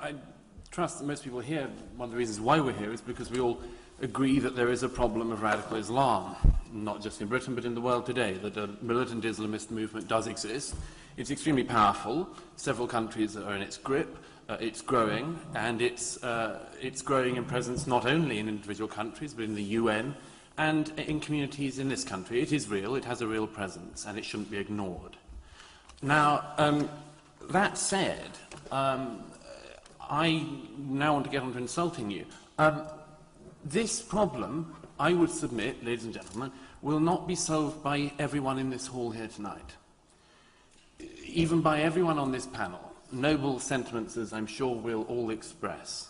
I trust that most people here, one of the reasons why we're here is because we all agree that there is a problem of radical Islam, not just in Britain but in the world today, that a militant Islamist movement does exist. It's extremely powerful. Several countries are in its grip. It's growing, and it's growing in presence not only in individual countries but in the UN and in communities in this country. It is real, it has a real presence, and it shouldn't be ignored. Now, that said, I now want to get on to insulting you. This problem, I would submit, ladies and gentlemen, will not be solved by everyone in this hall here tonight. Even by everyone on this panel, noble sentiments as I'm sure we'll all express.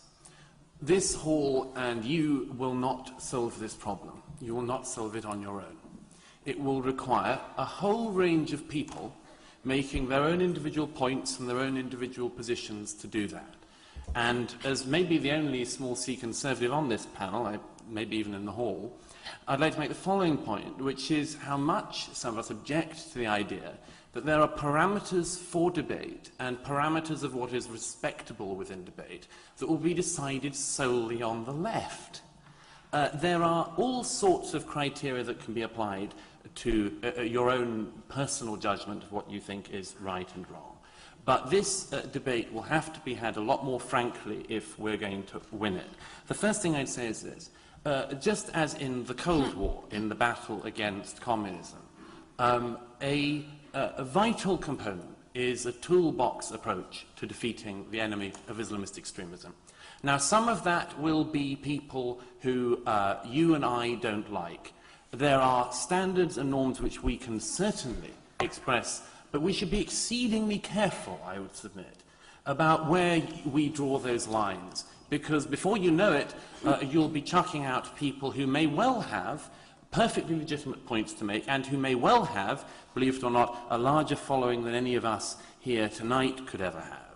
This hall and you will not solve this problem. You will not solve it on your own. It will require a whole range of people making their own individual points from their own individual positions to do that. And as maybe the only small C Conservative on this panel, maybe even in the hall, I'd like to make the following point, which is how much some of us object to the idea that there are parameters for debate and parameters of what is respectable within debate that will be decided solely on the left. There are all sorts of criteria that can be applied to your own personal judgment of what you think is right and wrong. But this debate will have to be had a lot more frankly if we're going to win it. The first thing I'd say is this. Just as in the Cold War, in the battle against communism, a vital component is a toolbox approach to defeating the enemy of Islamist extremism. Now, some of that will be people who you and I don't like. There are standards and norms which we can certainly express, but we should be exceedingly careful, I would submit, about where we draw those lines, because before you know it, you'll be chucking out people who may well have perfectly legitimate points to make and who may well have, believe it or not, a larger following than any of us here tonight could ever have.